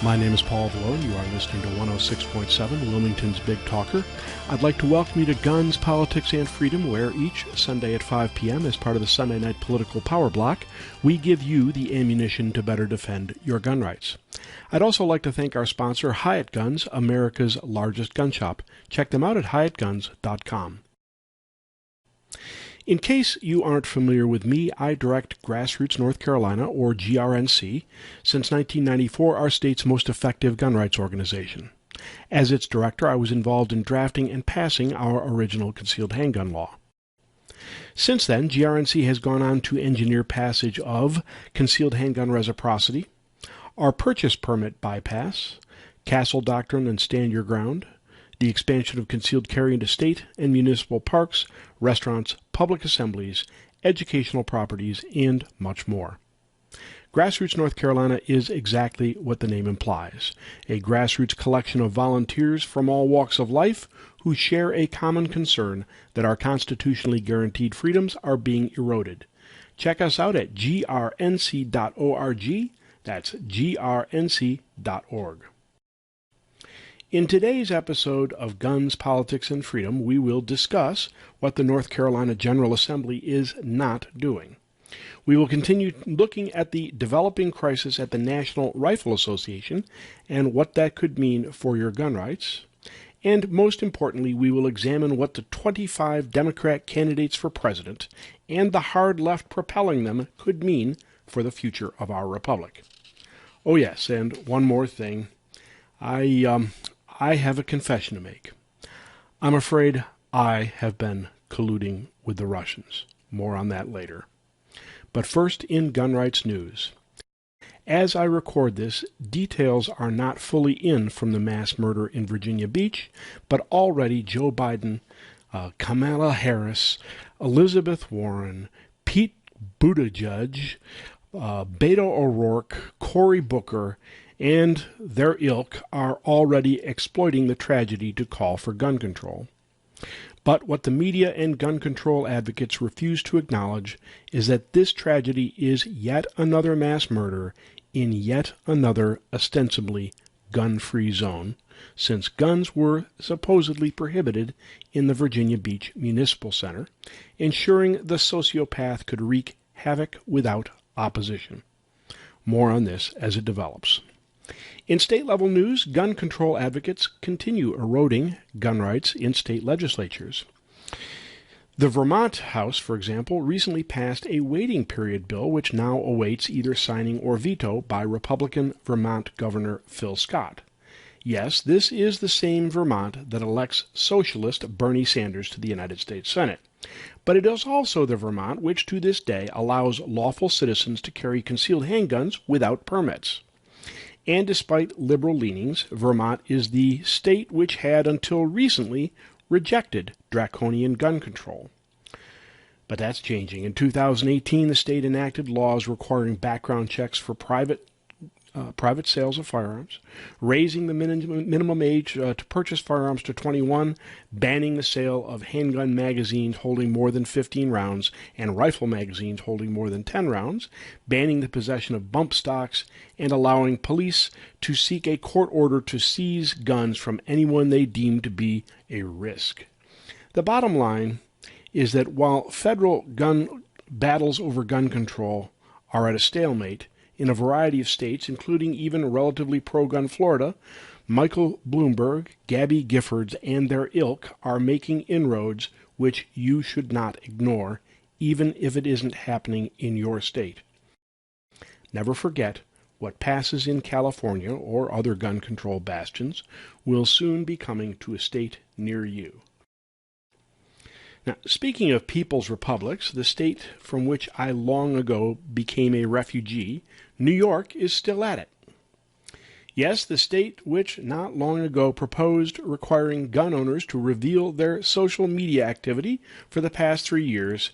My name is Paul Vallone. You are listening to 106.7, Wilmington's Big Talker. I'd like to welcome you to Guns, Politics, and Freedom, where each Sunday at 5 p.m., as part of the Sunday Night Political Power Block, we give you the ammunition to better defend your gun rights. I'd also like to thank our sponsor, Hyatt Guns, America's largest gun shop. Check them out at hyattguns.com. In case you aren't familiar with me, I direct Grassroots North Carolina, or GRNC, since 1994, our state's most effective gun rights organization. As its director, I was involved in drafting and passing our original concealed handgun law. Since then, GRNC has gone on to engineer passage of concealed handgun reciprocity, our purchase permit bypass, Castle Doctrine and Stand Your Ground, the expansion of concealed carry into state and municipal parks, restaurants, public assemblies, educational properties, and much more. Grassroots North Carolina is exactly what the name implies, a grassroots collection of volunteers from all walks of life who share a common concern that our constitutionally guaranteed freedoms are being eroded. Check us out at grnc.org. That's grnc.org. In today's episode of Guns, Politics, and Freedom, we will discuss what the North Carolina General Assembly is not doing. We will continue looking at the developing crisis at the National Rifle Association and what that could mean for your gun rights. And most importantly, we will examine what the 25 Democrat candidates for president and the hard left propelling them could mean for the future of our republic. Oh yes, and one more thing. I have a confession to make. I'm afraid I have been colluding with the Russians. More on that later. But first, in gun rights news. As I record this, details are not fully in from the mass murder in Virginia Beach, but already Joe Biden, Kamala Harris, Elizabeth Warren, Pete Buttigieg, Beto O'Rourke, Cory Booker, and their ilk are already exploiting the tragedy to call for gun control. But what the media and gun control advocates refuse to acknowledge is that this tragedy is yet another mass murder in yet another ostensibly gun-free zone, since guns were supposedly prohibited in the Virginia Beach Municipal Center, ensuring the sociopath could wreak havoc without opposition. More on this as it develops. In state-level news, gun control advocates continue eroding gun rights in state legislatures. The Vermont House, for example, recently passed a waiting period bill which now awaits either signing or veto by Republican Vermont Governor Phil Scott. Yes, this is the same Vermont that elects socialist Bernie Sanders to the United States Senate. But it is also the Vermont which to this day allows lawful citizens to carry concealed handguns without permits. And despite liberal leanings, Vermont is the state which had until recently rejected draconian gun control. But that's changing. In 2018, the state enacted laws requiring background checks for private sales of firearms, raising the minimum age to purchase firearms to 21, banning the sale of handgun magazines holding more than 15 rounds and rifle magazines holding more than 10 rounds, banning the possession of bump stocks, and allowing police to seek a court order to seize guns from anyone they deem to be a risk. The bottom line is that while federal gun battles over gun control are at a stalemate, in a variety of states, including even relatively pro-gun Florida, Michael Bloomberg, Gabby Giffords, and their ilk are making inroads which you should not ignore, even if it isn't happening in your state. Never forget, what passes in California or other gun control bastions will soon be coming to a state near you. Now, speaking of people's republics, the state from which I long ago became a refugee, New York, is still at it. Yes, the state which not long ago proposed requiring gun owners to reveal their social media activity for the past 3 years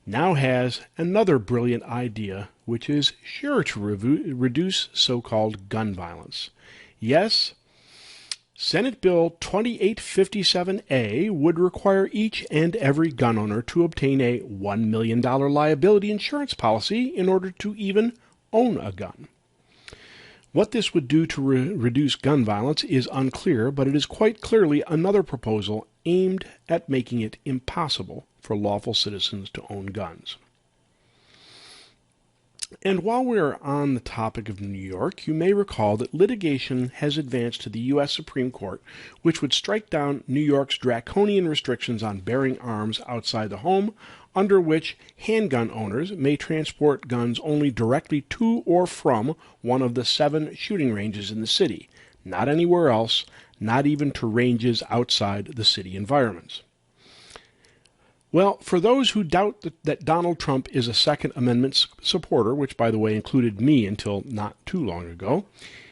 now has another brilliant idea which is sure to reduce so-called gun violence. Yes, Senate Bill 2857A would require each and every gun owner to obtain a $1 million liability insurance policy in order to even own a gun. What this would do to reduce gun violence is unclear, but it is quite clearly another proposal aimed at making it impossible for lawful citizens to own guns. And while we're on the topic of New York, you may recall that litigation has advanced to the U.S. Supreme Court, which would strike down New York's draconian restrictions on bearing arms outside the home, under which handgun owners may transport guns only directly to or from one of the 7 shooting ranges in the city, not anywhere else, not even to ranges outside the city environments. Well, for those who doubt that Donald Trump is a Second Amendment supporter, which, by the way, included me until not too long ago,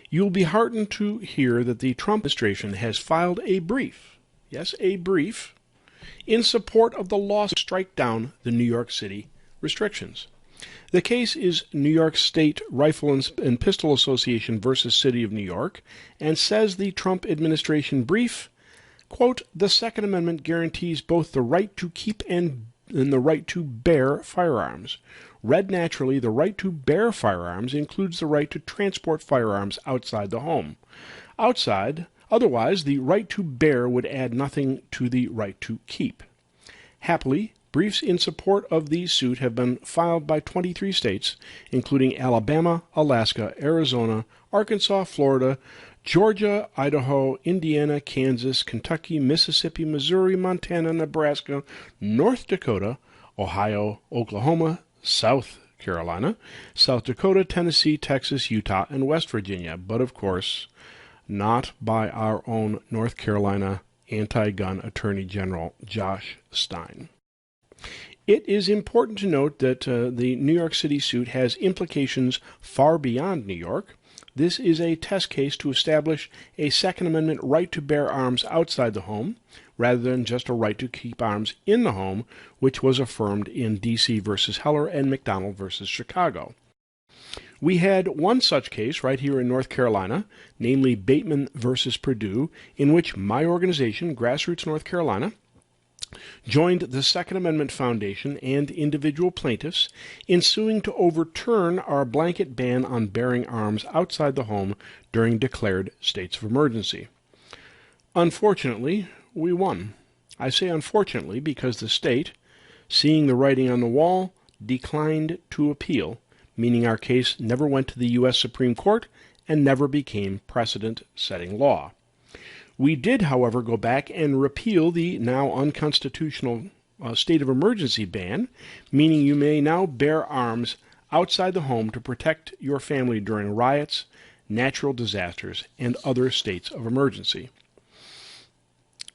you'll be heartened to hear that the Trump administration has filed a brief, yes, a brief, in support of the law to strike down the New York City restrictions. The case is New York State Rifle and Pistol Association versus City of New York, and says the Trump administration brief, quote, "The Second Amendment guarantees both the right to keep and the right to bear firearms. Read naturally, the right to bear firearms includes the right to transport firearms outside the home. Otherwise, the right to bear would add nothing to the right to keep." Happily, briefs in support of the suit have been filed by 23 states, including Alabama, Alaska, Arizona, Arkansas, Florida, Georgia, Idaho, Indiana, Kansas, Kentucky, Mississippi, Missouri, Montana, Nebraska, North Dakota, Ohio, Oklahoma, South Carolina, South Dakota, Tennessee, Texas, Utah, and West Virginia, but of course not by our own North Carolina anti-gun Attorney General Josh Stein. It is important to note that the New York City suit has implications far beyond New York. This is a test case to establish a Second Amendment right to bear arms outside the home, rather than just a right to keep arms in the home, which was affirmed in D.C. versus Heller and McDonald versus Chicago. We had one such case right here in North Carolina, namely Bateman versus Purdue, in which my organization, Grassroots North Carolina, joined the Second Amendment Foundation and individual plaintiffs in suing to overturn our blanket ban on bearing arms outside the home during declared states of emergency. Unfortunately, we won. I say unfortunately because the state, seeing the writing on the wall, declined to appeal, meaning our case never went to the U.S. Supreme Court and never became precedent-setting law. We did, however, go back and repeal the now unconstitutional state of emergency ban, meaning you may now bear arms outside the home to protect your family during riots, natural disasters, and other states of emergency.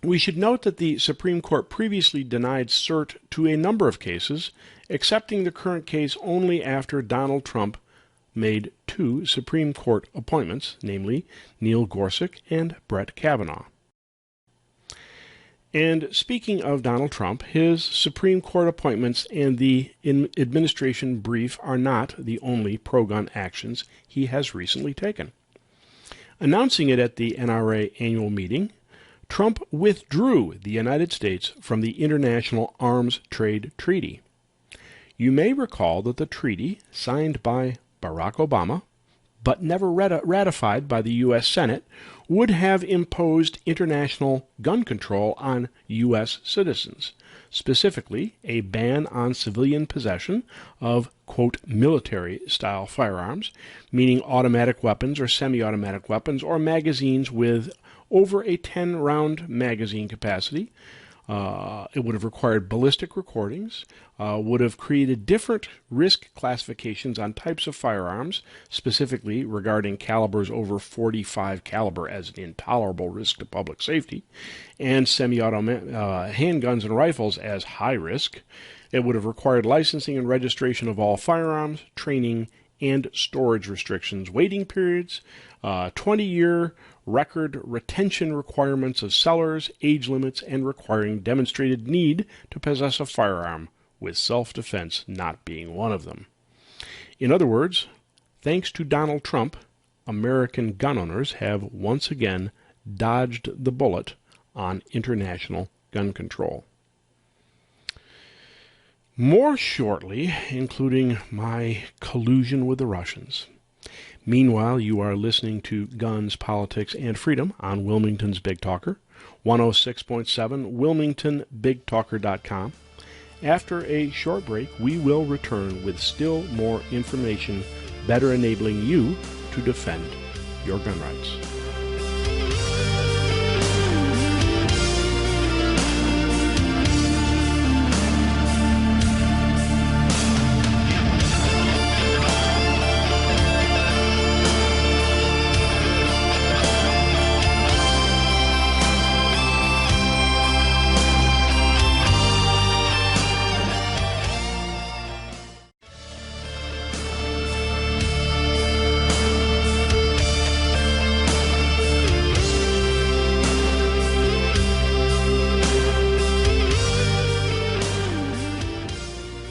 We should note that the Supreme Court previously denied cert to a number of cases, accepting the current case only after Donald Trump made 2 Supreme Court appointments, namely Neil Gorsuch and Brett Kavanaugh. And speaking of Donald Trump, his Supreme Court appointments and the administration brief are not the only pro-gun actions he has recently taken. Announcing it at the NRA annual meeting, Trump withdrew the United States from the International Arms Trade Treaty. You may recall that the treaty, signed by Barack Obama, but never ratified by the U.S. Senate, would have imposed international gun control on U.S. citizens, specifically a ban on civilian possession of, quote, military-style firearms, meaning automatic weapons or semi-automatic weapons or magazines with over a 10-round magazine capacity. It would have required ballistic recordings, would have created different risk classifications on types of firearms, specifically regarding calibers over .45 caliber as an intolerable risk to public safety, and semi-automatic handguns and rifles as high risk. It would have required licensing and registration of all firearms, training, and storage restrictions, waiting periods, 20-year record retention requirements of sellers, age limits, and requiring demonstrated need to possess a firearm, with self-defense not being one of them. In other words, thanks to Donald Trump, American gun owners have once again dodged the bullet on international gun control. More shortly, including my collusion with the Russians. Meanwhile, you are listening to Guns, Politics, and Freedom on Wilmington's Big Talker, 106.7 WilmingtonBigTalker.com. After a short break, we will return with still more information better enabling you to defend your gun rights.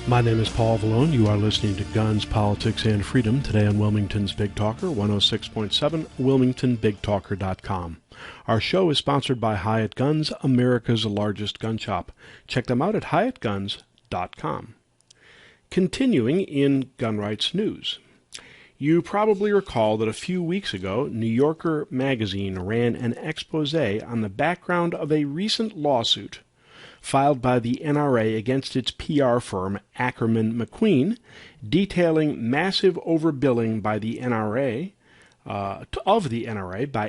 My name is Paul Vallone. You are listening to Guns, Politics, and Freedom today on Wilmington's Big Talker, 106.7 WilmingtonBigTalker.com. Our show is sponsored by Hyatt Guns, America's largest gun shop. Check them out at HyattGuns.com. Continuing in gun rights news. You probably recall that a few weeks ago, New Yorker magazine ran an expose on the background of a recent lawsuit filed by the NRA against its PR firm Ackerman McQueen, detailing massive overbilling by the NRA, by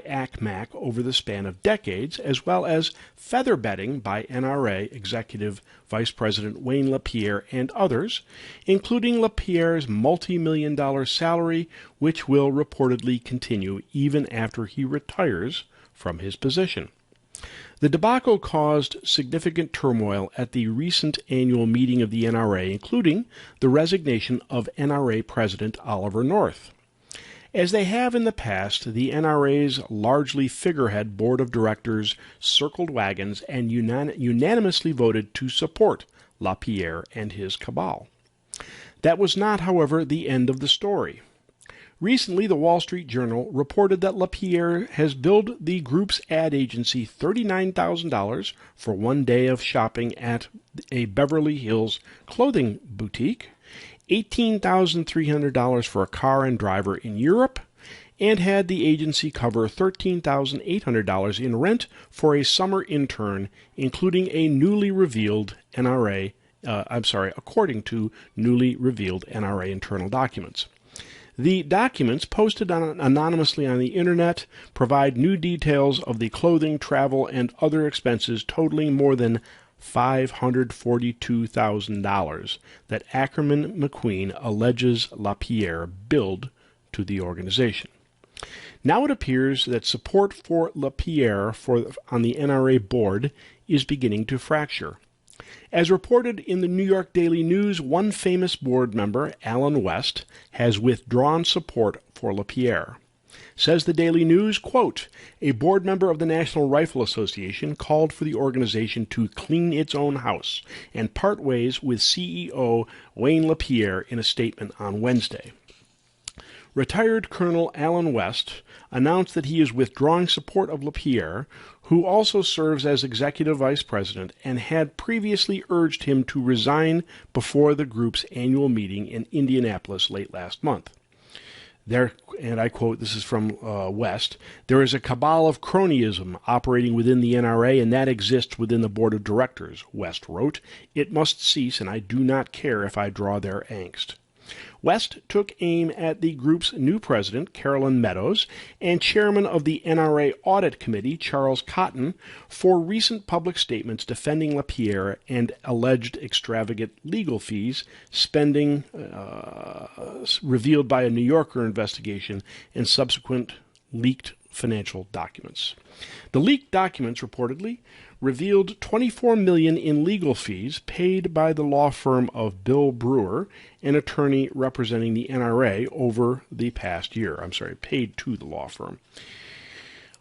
ACMAC over the span of decades, as well as feather bedding by NRA Executive Vice President Wayne LaPierre and others, including LaPierre's multi-million-dollar salary, which will reportedly continue even after he retires from his position. The debacle caused significant turmoil at the recent annual meeting of the NRA, including the resignation of NRA President Oliver North. As they have in the past, the NRA's largely figurehead board of directors circled wagons and unanimously voted to support LaPierre and his cabal. That was not, however, the end of the story. Recently, the Wall Street Journal reported that LaPierre has billed the group's ad agency $39,000 for one day of shopping at a Beverly Hills clothing boutique, $18,300 for a car and driver in Europe, and had the agency cover $13,800 in rent for a summer intern, including a newly revealed according to newly revealed NRA internal documents. The documents, posted anonymously on the Internet, provide new details of the clothing, travel, and other expenses totaling more than $542,000 that Ackerman McQueen alleges LaPierre billed to the organization. Now it appears that support for LaPierre on the NRA board is beginning to fracture. As reported in the New York Daily News, one famous board member, Alan West, has withdrawn support for LaPierre. Says the Daily News, quote, a board member of the National Rifle Association called for the organization to clean its own house and part ways with CEO Wayne LaPierre in a statement on Wednesday. Retired Colonel Alan West announced that he is withdrawing support of LaPierre, who also serves as executive vice president and had previously urged him to resign before the group's annual meeting in Indianapolis late last month. There, and I quote, this is from West, there is a cabal of cronyism operating within the NRA, and that exists within the board of directors, West wrote. It must cease, and I do not care if I draw their angst. West took aim at the group's new president, Carolyn Meadows, and chairman of the NRA Audit Committee, Charles Cotton, for recent public statements defending LaPierre and alleged extravagant legal fees, spending revealed by a New Yorker investigation and subsequent leaked financial documents. The leaked documents reportedly revealed $24 million in legal fees paid by the law firm of Bill Brewer, an attorney representing the NRA over the past year. Paid to the law firm.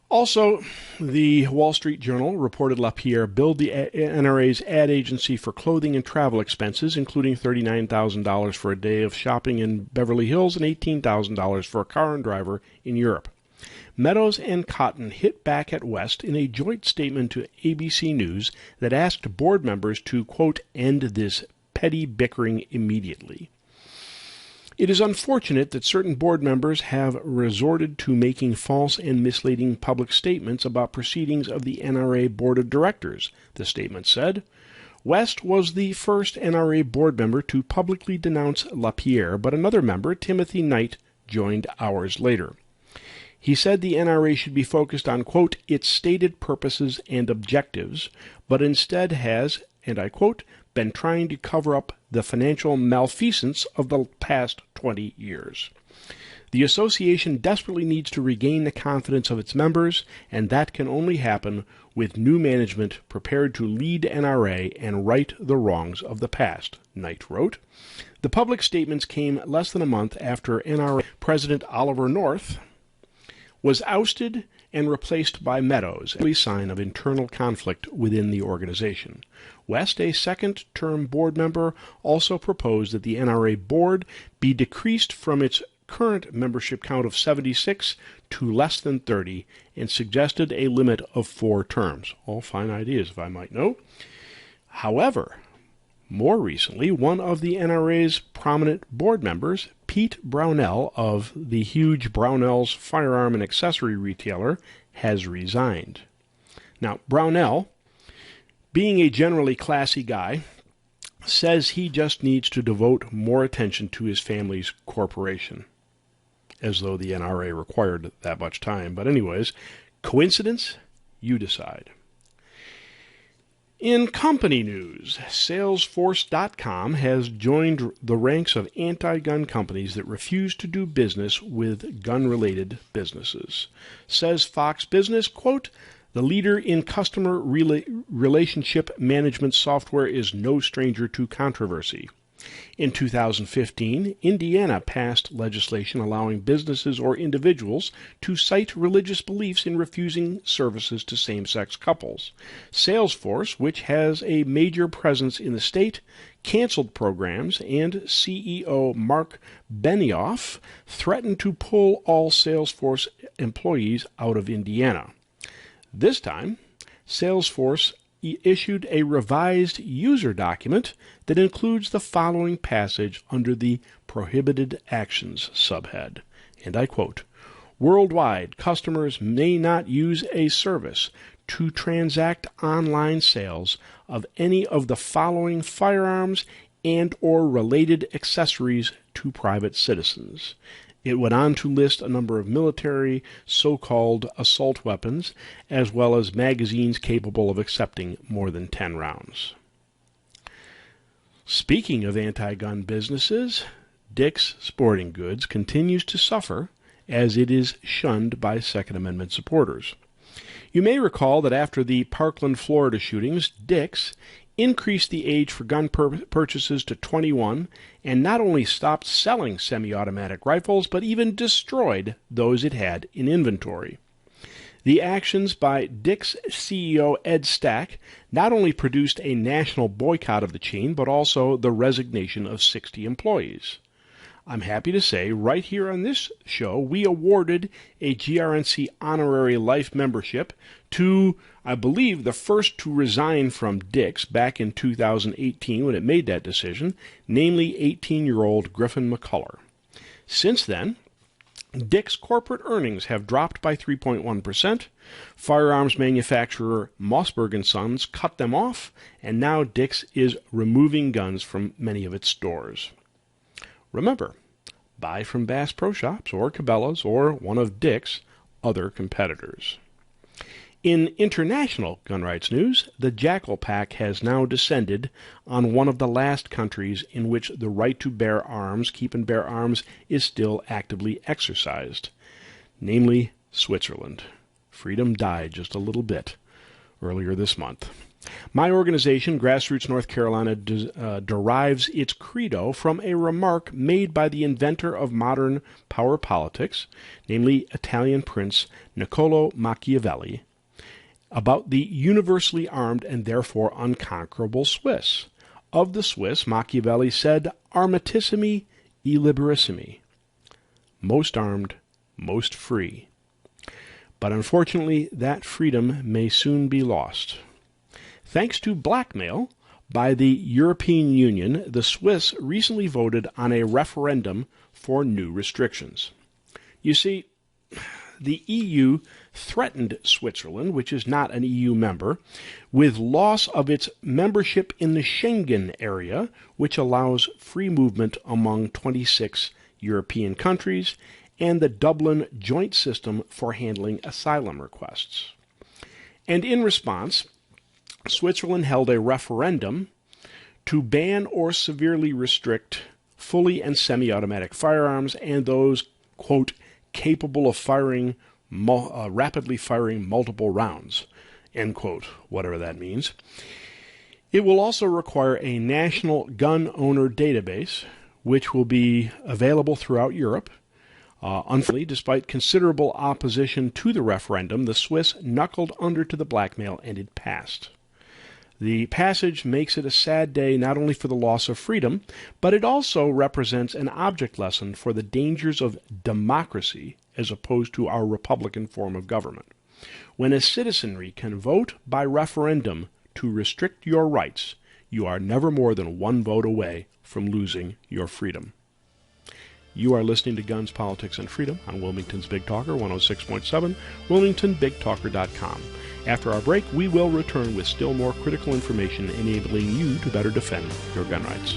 Also, the Wall Street Journal reported LaPierre billed the NRA's ad agency for clothing and travel expenses, including $39,000 for a day of shopping in Beverly Hills and $18,000 for a car and driver in Europe. Meadows and Cotton hit back at West in a joint statement to ABC News that asked board members to, quote, end this petty bickering immediately. It is unfortunate that certain board members have resorted to making false and misleading public statements about proceedings of the NRA Board of Directors, the statement said. West was the first NRA board member to publicly denounce LaPierre, but another member, Timothy Knight, joined hours later. He said the NRA should be focused on, quote, its stated purposes and objectives, but instead has, and I quote, been trying to cover up the financial malfeasance of the past 20 years. The association desperately needs to regain the confidence of its members, and that can only happen with new management prepared to lead NRA and right the wrongs of the past, Knight wrote. The public statements came less than a month after NRA President Oliver North was ousted and replaced by Meadows, a sign of internal conflict within the organization. West, a second-term board member, also proposed that the NRA board be decreased from its current membership count of 76 to less than 30 and suggested a limit of 4 terms. All fine ideas, if I might know. However, more recently, one of the NRA's prominent board members, Pete Brownell of the huge Brownell's firearm and accessory retailer, has resigned. Now, Brownell, being a generally classy guy, says he just needs to devote more attention to his family's corporation, as though the NRA required that much time. But anyways, coincidence? You decide. In company news, Salesforce.com has joined the ranks of anti-gun companies that refuse to do business with gun-related businesses. Says Fox Business, quote, the leader in customer relationship management software is no stranger to controversy. In 2015, Indiana passed legislation allowing businesses or individuals to cite religious beliefs in refusing services to same-sex couples. Salesforce, which has a major presence in the state, canceled programs, and CEO Mark Benioff threatened to pull all Salesforce employees out of Indiana. This time, Salesforce issued a revised user document that includes the following passage under the Prohibited Actions subhead, and I quote, worldwide, customers may not use a service to transact online sales of any of the following firearms and or related accessories to private citizens. It went on to list a number of military so-called assault weapons, as well as magazines capable of accepting more than 10 rounds. Speaking of anti-gun businesses, Dick's Sporting Goods continues to suffer as it is shunned by Second Amendment supporters. You may recall that after the Parkland, Florida shootings, Dick's increased the age for gun purchases to 21 and not only stopped selling semi-automatic rifles, but even destroyed those it had in inventory. The actions by Dick's CEO Ed Stack not only produced a national boycott of the chain, but also the resignation of 60 employees. I'm happy to say, right here on this show, we awarded a GRNC honorary life membership to, I believe, the first to resign from Dick's back in 2018 when it made that decision, namely 18-year-old Griffin McCullough. Since then, Dick's corporate earnings have dropped by 3.1%. Firearms manufacturer Mossberg & Sons cut them off, and now Dick's is removing guns from many of its stores. Remember, buy from Bass Pro Shops or Cabela's or one of Dick's other competitors. In international gun rights news, the Jackal Pact has now descended on one of the last countries in which the right to bear arms, keep and bear arms, is still actively exercised, namely Switzerland. Freedom died just a little bit earlier this month. My organization, Grassroots North Carolina, derives its credo from a remark made by the inventor of modern power politics, namely Italian Prince Niccolò Machiavelli, about the universally armed and therefore unconquerable Swiss. Of the Swiss, Machiavelli said, armatissimi e liberissimi, most armed, most free. But unfortunately, that freedom may soon be lost. Thanks to blackmail, by the European Union, the Swiss recently voted on a referendum for new restrictions. You see, the EU threatened Switzerland, which is not an EU member, with loss of its membership in the Schengen area, which allows free movement among 26 European countries, and the Dublin joint system for handling asylum requests. And in response, Switzerland held a referendum to ban or severely restrict fully and semi-automatic firearms and those, quote, capable of rapidly firing multiple rounds, end quote, whatever that means. It will also require a national gun owner database, which will be available throughout Europe. Unfortunately, despite considerable opposition to the referendum, the Swiss knuckled under to the blackmail and it passed. The passage makes it a sad day not only for the loss of freedom, but it also represents an object lesson for the dangers of democracy as opposed to our republican form of government. When a citizenry can vote by referendum to restrict your rights, you are never more than one vote away from losing your freedom. You are listening to Guns, Politics, and Freedom on Wilmington's Big Talker 106.7, wilmingtonbigtalker.com. After our break, we will return with still more critical information enabling you to better defend your gun rights.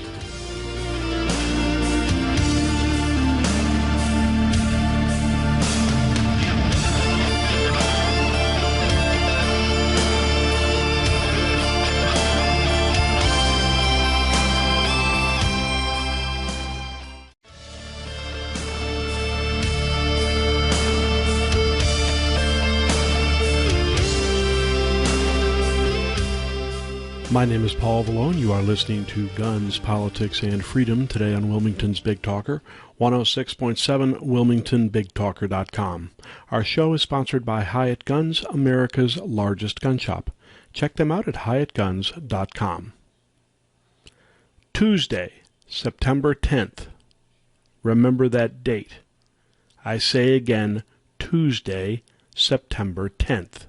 My name is Paul Vallone. You are listening to Guns, Politics, and Freedom today on Wilmington's Big Talker, 106.7 wilmingtonbigtalker.com. Our show is sponsored by Hyatt Guns, America's largest gun shop. Check them out at hyattguns.com. Tuesday, September 10th. Remember that date. I say again, Tuesday, September 10th.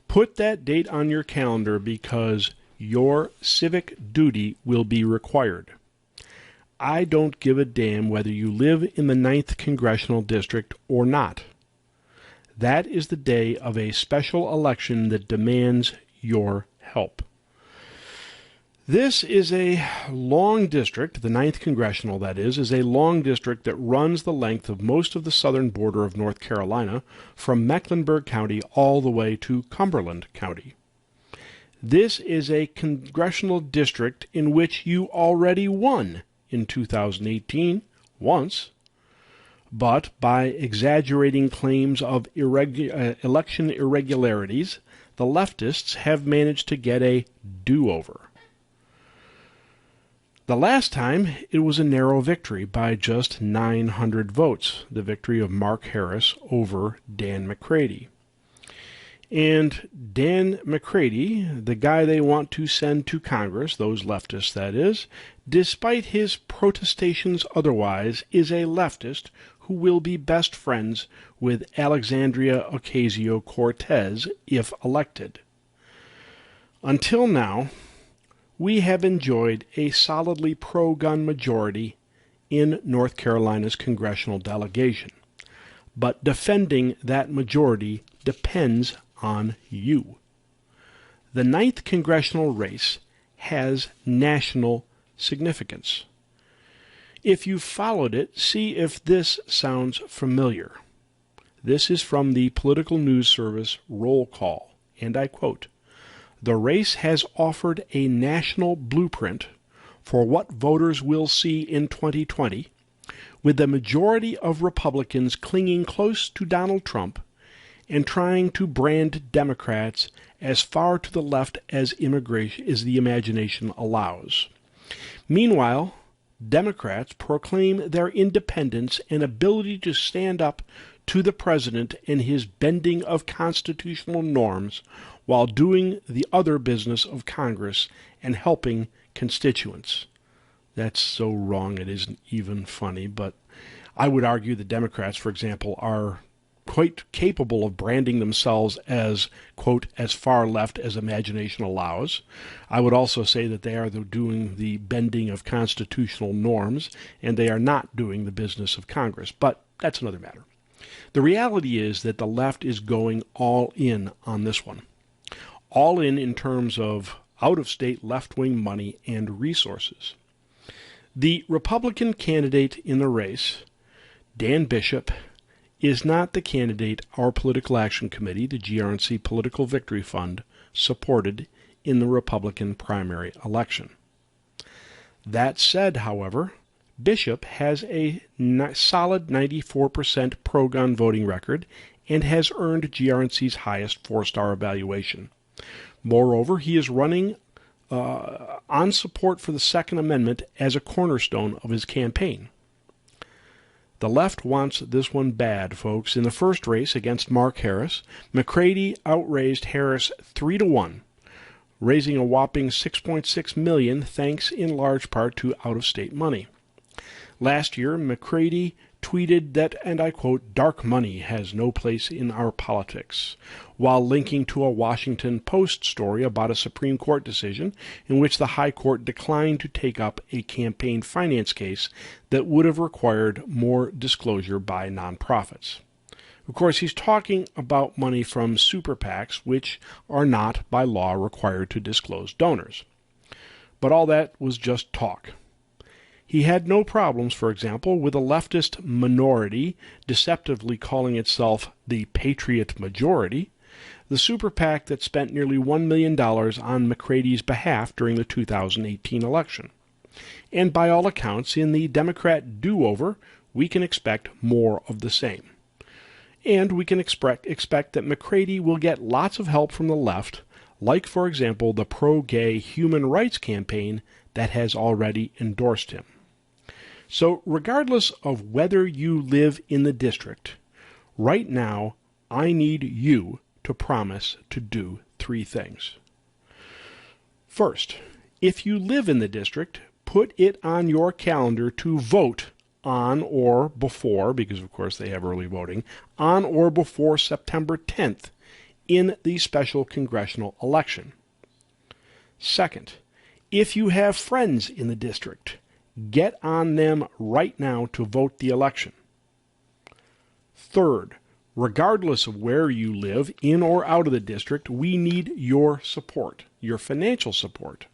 Put that date on your calendar because your civic duty will be required. I don't give a damn whether you live in the 9th Congressional District or not. That is the day of a special election that demands your help. This is a long district, the 9th Congressional, that is a long district that runs the length of most of the southern border of North Carolina, from Mecklenburg County all the way to Cumberland County. This is a congressional district in which you already won in 2018, once, but by exaggerating claims of election irregularities, the leftists have managed to get a do-over. The last time, it was a narrow victory by just 900 votes, the victory of Mark Harris over Dan McCready. And Dan McCready, the guy they want to send to Congress, those leftists that is, despite his protestations otherwise, is a leftist who will be best friends with Alexandria Ocasio-Cortez if elected. Until now, we have enjoyed a solidly pro-gun majority in North Carolina's congressional delegation. But defending that majority depends on you. The 9th congressional race has national significance. If you followed it, see if this sounds familiar. This is from the political news service Roll Call, and I quote, "The race has offered a national blueprint for what voters will see in 2020, with the majority of Republicans clinging close to Donald Trump and trying to brand Democrats as far to the left as the imagination allows. Meanwhile, Democrats proclaim their independence and ability to stand up to the president and his bending of constitutional norms while doing the other business of Congress and helping constituents." That's so wrong it isn't even funny, but I would argue the Democrats, for example, are quite capable of branding themselves as, quote, as far left as imagination allows. I would also say that they are doing the bending of constitutional norms, and they are not doing the business of Congress. But that's another matter. The reality is that the left is going all in on this one. All in terms of out-of-state left-wing money and resources. The Republican candidate in the race, Dan Bishop, is not the candidate our Political Action Committee, the GRNC Political Victory Fund, supported in the Republican primary election. That said, however, Bishop has a solid 94% pro-gun voting record and has earned GRNC's highest 4-star evaluation. Moreover, he is running on support for the Second Amendment as a cornerstone of his campaign. The left wants this one bad, folks. In the first race against Mark Harris, McCready outraised Harris 3-1, raising a whopping $6.6 million, thanks in large part to out-of-state money. Last year, McCready tweeted that, and I quote, "dark money has no place in our politics," while linking to a Washington Post story about a Supreme Court decision in which the High Court declined to take up a campaign finance case that would have required more disclosure by nonprofits. Of course, he's talking about money from super PACs, which are not, by law, required to disclose donors. But all that was just talk. He had no problems, for example, with a leftist minority deceptively calling itself the Patriot Majority, the super PAC that spent nearly $1 million on McCready's behalf during the 2018 election. And by all accounts, in the Democrat do-over, we can expect more of the same. And we can expect that McCready will get lots of help from the left, like, for example, the pro-gay human rights campaign that has already endorsed him. So regardless of whether you live in the district, right now I need you to promise to do 3 things. First, if you live in the district, put it on your calendar to vote on or before, because of course they have early voting, on or before September 10th in the special congressional election. Second, if you have friends in the district, get on them right now to vote the election. Third, regardless of where you live, in or out of the district, we need your support, your financial support.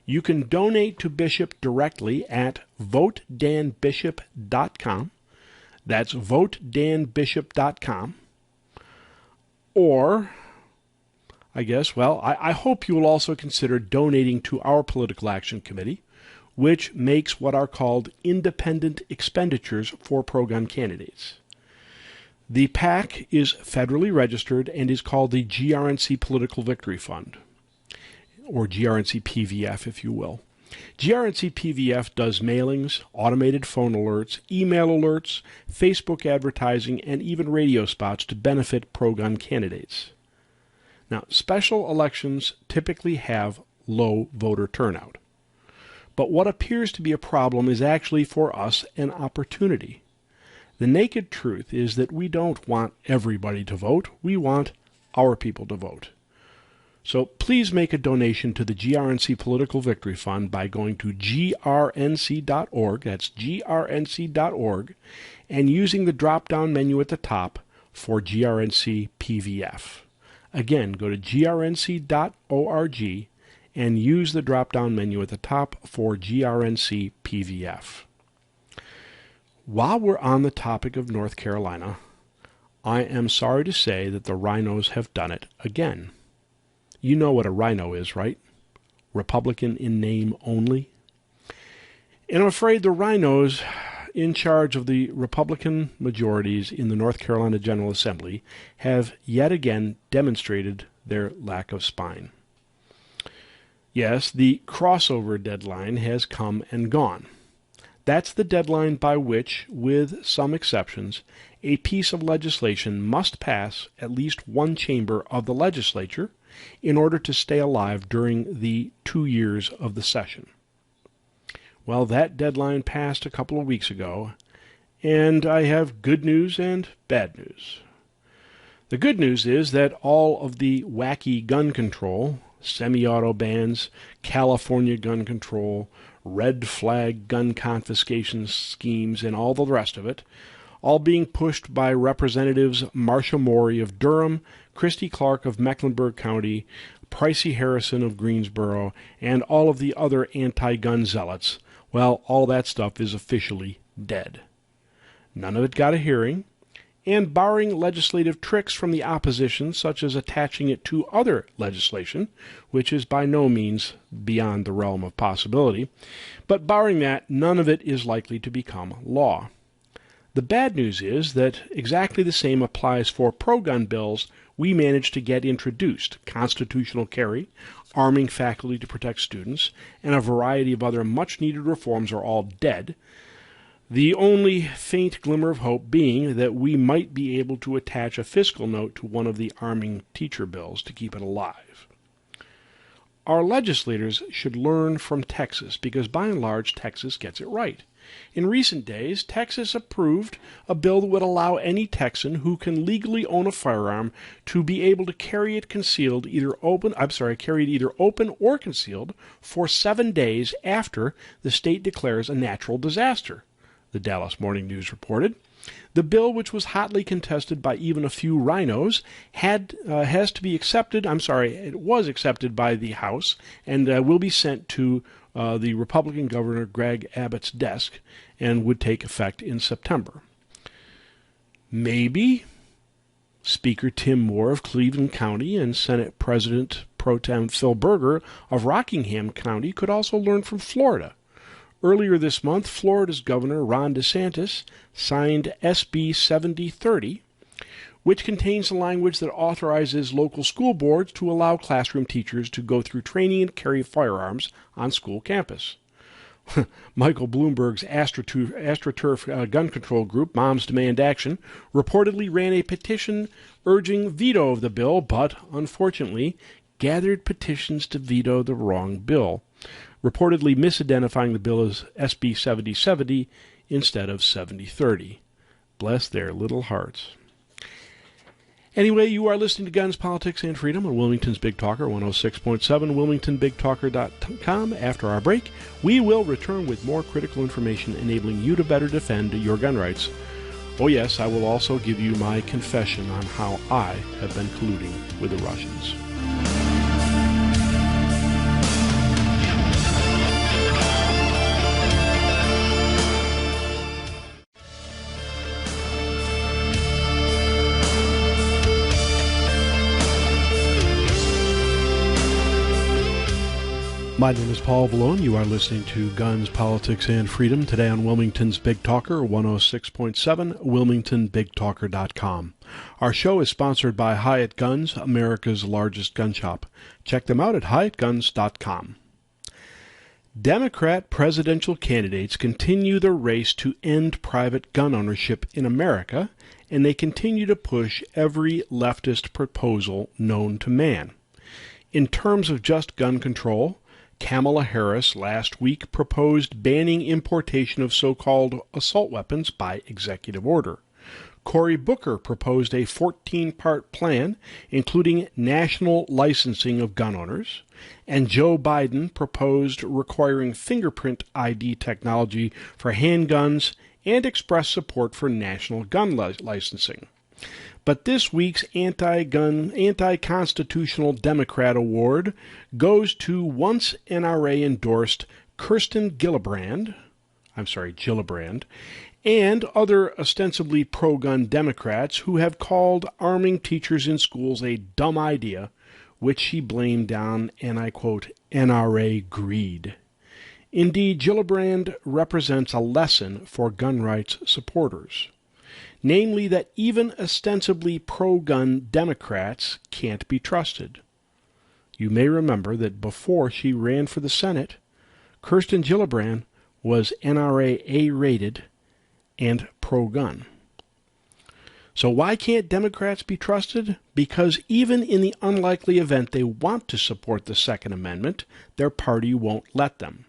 You can donate to Bishop directly at votedanbishop.com. That's votedanbishop.com. Or, I hope you will also consider donating to our Political Action Committee, which makes what are called independent expenditures for pro-gun candidates. The PAC is federally registered and is called the GRNC Political Victory Fund, or GRNC PVF, if you will. GRNC PVF does mailings, automated phone alerts, email alerts, Facebook advertising, and even radio spots to benefit pro-gun candidates. Now, special elections typically have low voter turnout. But what appears to be a problem is actually for us an opportunity. The naked truth is that we don't want everybody to vote. We want our people to vote. So please make a donation to the GRNC Political Victory Fund by going to grnc.org, that's grnc.org, and using the drop-down menu at the top for GRNC PVF. Again, go to grnc.org and use the drop-down menu at the top for GRNC PVF. While we're on the topic of North Carolina, I am sorry to say that the rhinos have done it again. You know what a rhino is, right? Republican in name only. And I'm afraid the rhinos in charge of the Republican majorities in the North Carolina General Assembly have yet again demonstrated their lack of spine. Yes, the crossover deadline has come and gone. That's the deadline by which, with some exceptions, a piece of legislation must pass at least one chamber of the legislature in order to stay alive during the 2 years of the session. Well, that deadline passed a couple of weeks ago, and I have good news and bad news. The good news is that all of the wacky gun control, semi-auto bans, California gun control, red flag gun confiscation schemes, and all the rest of it, all being pushed by Representatives Marcia Maury of Durham, Christy Clark of Mecklenburg County, Pricey Harrison of Greensboro, and all of the other anti-gun zealots, well, all that stuff is officially dead. None of it got a hearing, and barring legislative tricks from the opposition, such as attaching it to other legislation, which is by no means beyond the realm of possibility, but barring that, none of it is likely to become law. The bad news is that exactly the same applies for pro-gun bills we managed to get introduced: constitutional carry, arming faculty to protect students, and a variety of other much-needed reforms are all dead, the only faint glimmer of hope being that we might be able to attach a fiscal note to one of the arming teacher bills to keep it alive. Our legislators should learn from Texas, because by and large Texas gets it right. In recent days, Texas approved a bill that would allow any Texan who can legally own a firearm to be able to carry it either open or concealed for 7 days after the state declares a natural disaster, the Dallas Morning News reported. The bill, which was hotly contested by even a few rhinos, it was accepted by the House and will be sent to the Republican Governor Greg Abbott's desk and would take effect in September. Maybe Speaker Tim Moore of Cleveland County and Senate President Pro Tem Phil Berger of Rockingham County could also learn from Florida. Earlier this month, Florida's Governor Ron DeSantis signed SB 7030, which contains the language that authorizes local school boards to allow classroom teachers to go through training and carry firearms on school campus. Michael Bloomberg's AstroTurf gun control group, Moms Demand Action, reportedly ran a petition urging veto of the bill, but, unfortunately, gathered petitions to veto the wrong bill, reportedly misidentifying the bill as SB 7070 instead of 7030. Bless their little hearts. Anyway, you are listening to Guns, Politics, and Freedom on Wilmington's Big Talker, 106.7, wilmingtonbigtalker.com. After our break, we will return with more critical information enabling you to better defend your gun rights. Oh yes, I will also give you my confession on how I have been colluding with the Russians. My name is Paul Vallone. You are listening to Guns, Politics, and Freedom today on Wilmington's Big Talker, 106.7, wilmingtonbigtalker.com. Our show is sponsored by Hyatt Guns, America's largest gun shop. Check them out at hyattguns.com. Democrat presidential candidates continue the race to end private gun ownership in America, and they continue to push every leftist proposal known to man. In terms of just gun control, Kamala Harris last week proposed banning importation of so-called assault weapons by executive order. Cory Booker proposed a 14-part plan, including national licensing of gun owners, and Joe Biden proposed requiring fingerprint ID technology for handguns and expressed support for national gun licensing. But this week's anti-constitutional Democrat award goes to once NRA-endorsed Kirsten Gillibrand, and other ostensibly pro-gun Democrats who have called arming teachers in schools a dumb idea, which she blamed on, and I quote, NRA greed. Indeed, Gillibrand represents a lesson for gun rights supporters, namely that even ostensibly pro-gun Democrats can't be trusted. You may remember that before she ran for the Senate, Kirsten Gillibrand was NRA A-rated and pro-gun. So why can't Democrats be trusted? Because even in the unlikely event they want to support the Second Amendment, their party won't let them.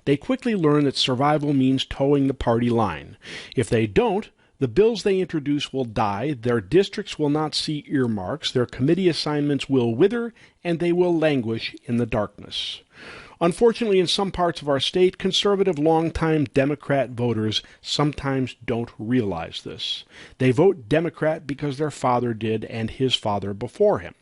They quickly learn that survival means towing the party line. If they don't, The bills they introduce will die, their districts will not see earmarks, their committee assignments will wither, and they will languish in the darkness. Unfortunately, in some parts of our state, conservative longtime Democrat voters sometimes don't realize this. They vote Democrat because their father did and his father before him.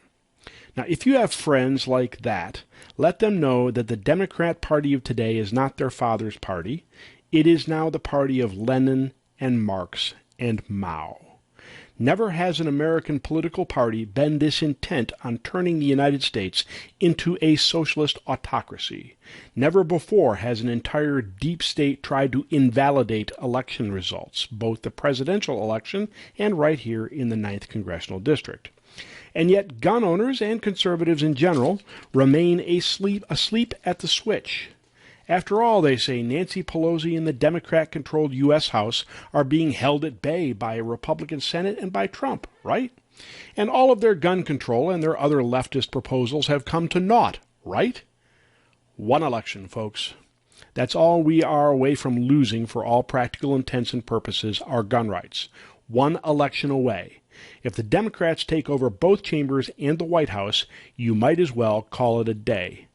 Now, if you have friends like that, let them know that the Democrat Party of today is not their father's party. It is now the party of Lenin and Marx and Mao. Never has an American political party been this intent on turning the United States into a socialist autocracy. Never before has an entire deep state tried to invalidate election results, both the presidential election and right here in the 9th Congressional District. And yet gun owners and conservatives in general remain asleep at the switch. After all, they say, Nancy Pelosi and the Democrat-controlled U.S. House are being held at bay by a Republican Senate and by Trump, right? And all of their gun control and their other leftist proposals have come to naught, right? One election, folks. That's all we are away from losing for all practical intents and purposes, our gun rights. One election away. If the Democrats take over both chambers and the White House, you might as well call it a day.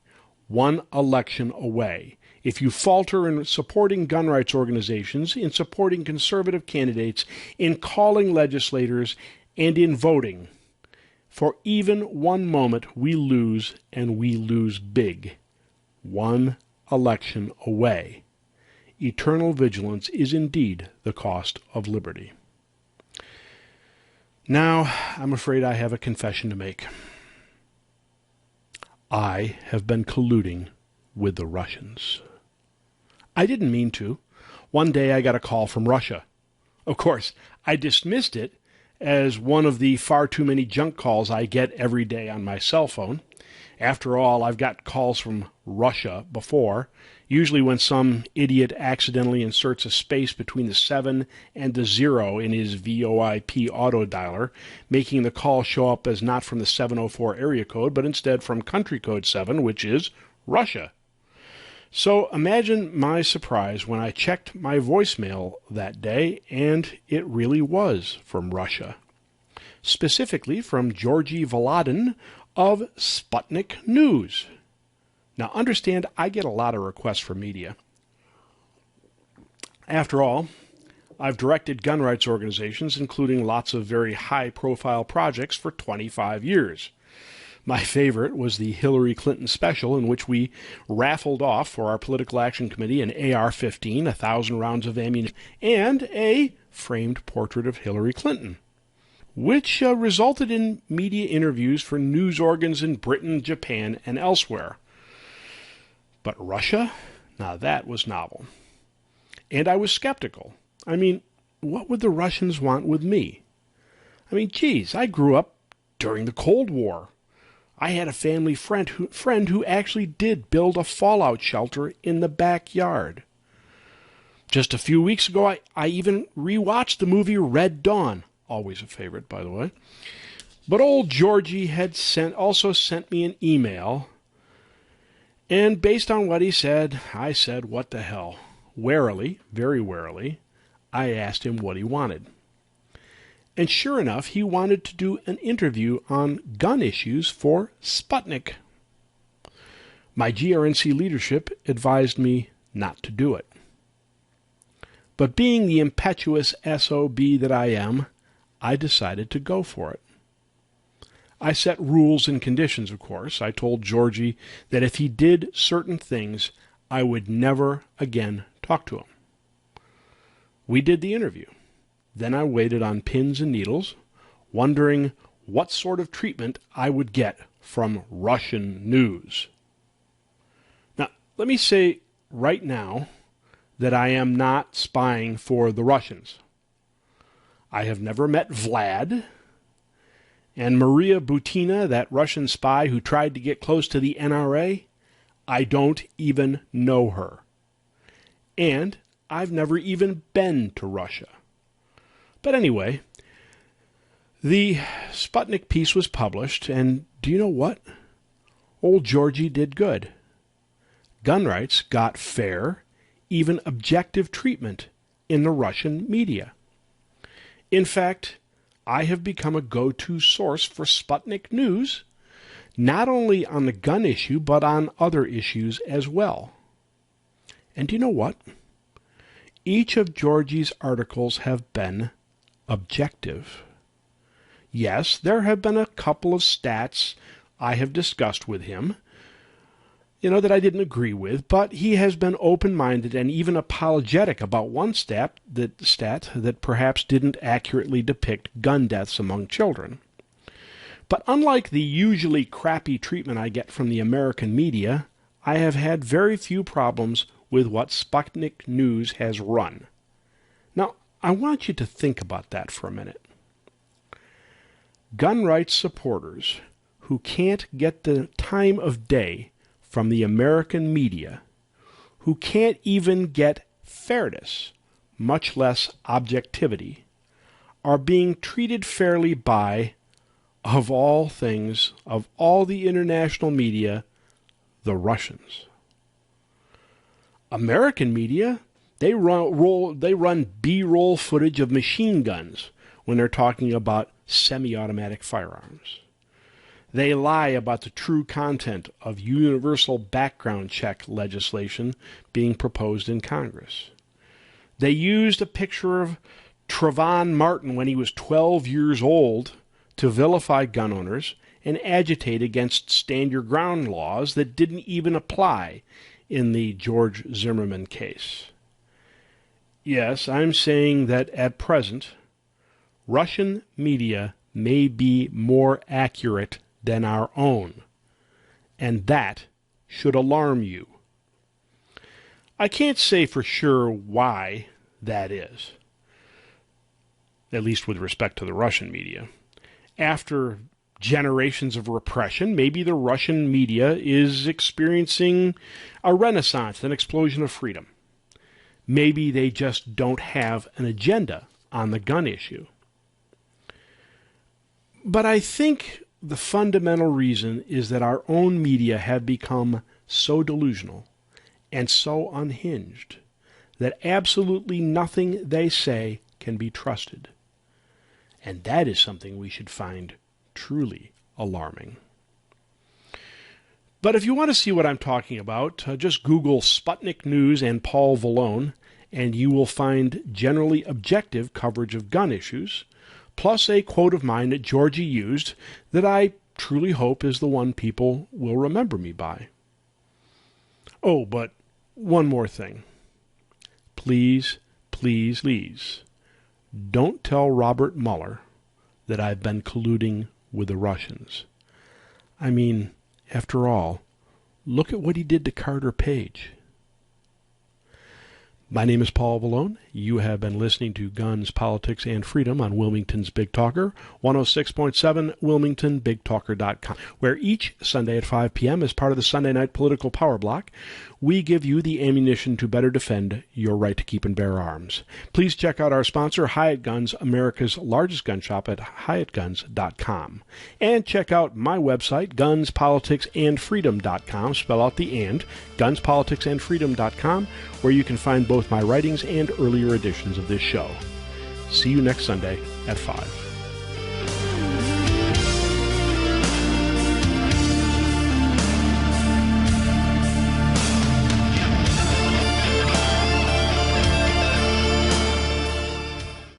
One election away. If you falter in supporting gun rights organizations, in supporting conservative candidates, in calling legislators, and in voting, for even one moment we lose, and we lose big. One election away. Eternal vigilance is indeed the cost of liberty. Now, I'm afraid I have a confession to make. I have been colluding with the Russians. I didn't mean to. One day I got a call from Russia. Of course, I dismissed it as one of the far too many junk calls I get every day on my cell phone. After all, I've got calls from Russia before, usually when some idiot accidentally inserts a space between the 7 and the 0 in his VoIP auto dialer, making the call show up as not from the 704 area code, but instead from country code 7, which is Russia. So imagine my surprise when I checked my voicemail that day, and it really was from Russia. Specifically from Georgy Volodin of Sputnik News. Now understand, I get a lot of requests for media. After all, I've directed gun rights organizations, including lots of very high-profile projects, for 25 years. My favorite was the Hillary Clinton special, in which we raffled off for our Political Action Committee an AR-15, 1,000 rounds of ammunition, and a framed portrait of Hillary Clinton, which resulted in media interviews for news organs in Britain, Japan, and elsewhere. But Russia? Now that was novel. And I was skeptical. I mean, what would the Russians want with me? I mean, geez, I grew up during the Cold War. I had a family friend who actually did build a fallout shelter in the backyard. Just a few weeks ago, I even rewatched the movie Red Dawn. Always a favorite, by the way. But old Georgie had also sent me an email, and based on what he said, I said, what the hell? Warily, very warily, I asked him what he wanted. And sure enough, he wanted to do an interview on gun issues for Sputnik. My GRNC leadership advised me not to do it. But being the impetuous SOB that I am, I decided to go for it. I set rules and conditions, of course. I told Georgie that if he did certain things, I would never again talk to him. We did the interview. Then I waited on pins and needles, wondering what sort of treatment I would get from Russian news. Now, let me say right now that I am not spying for the Russians. I have never met Vlad, and Maria Butina, that Russian spy who tried to get close to the NRA, I don't even know her. And I've never even been to Russia. But anyway, the Sputnik piece was published, and do you know what? Old Georgie did good. Gun rights got fair, even objective treatment in the Russian media. In fact, I have become a go-to source for Sputnik News, not only on the gun issue, but on other issues as well. And do you know what? Each of Georgie's articles have been objective. Yes, there have been a couple of stats I have discussed with him, that I didn't agree with, but he has been open-minded and even apologetic about one stat that perhaps didn't accurately depict gun deaths among children. But unlike the usually crappy treatment I get from the American media, I have had very few problems with what Sputnik News has run. Now, I want you to think about that for a minute. Gun rights supporters who can't get the time of day from the American media, who can't even get fairness, much less objectivity, are being treated fairly by, of all things, of all the international media, the Russians. American media, they run B-roll footage of machine guns when they're talking about semi-automatic firearms. They lie about the true content of universal background check legislation being proposed in Congress. They used a picture of Trayvon Martin when he was 12 years old to vilify gun owners and agitate against stand your ground laws that didn't even apply in the George Zimmerman case. Yes, I'm saying that at present, Russian media may be more accurate than our own, and that should alarm you. I can't say for sure why that is, at least with respect to the Russian media. After generations of repression, maybe the Russian media is experiencing a renaissance, an explosion of freedom. Maybe they just don't have an agenda on the gun issue. But I think the fundamental reason is that our own media have become so delusional and so unhinged that absolutely nothing they say can be trusted. And that is something we should find truly alarming. But if you want to see what I'm talking about, just Google Sputnik News and Paul Vallone, and you will find generally objective coverage of gun issues, plus a quote of mine that Georgie used that I truly hope is the one people will remember me by. Oh, but one more thing. Please, please, please, don't tell Robert Mueller that I've been colluding with the Russians. I mean, after all, look at what he did to Carter Page. My name is Paul Vallone. You have been listening to Guns, Politics, and Freedom on Wilmington's Big Talker, 106.7 WilmingtonBigTalker.com, where each Sunday at 5 p.m. as part of the Sunday Night Political Power Block, we give you the ammunition to better defend your right to keep and bear arms. Please check out our sponsor, Hyatt Guns, America's largest gun shop at HyattGuns.com. And check out my website, GunsPoliticsAndFreedom.com, spell out the and, GunsPoliticsAndFreedom.com, where you can find both my writings and earlier editions of this show. See you next Sunday at 5.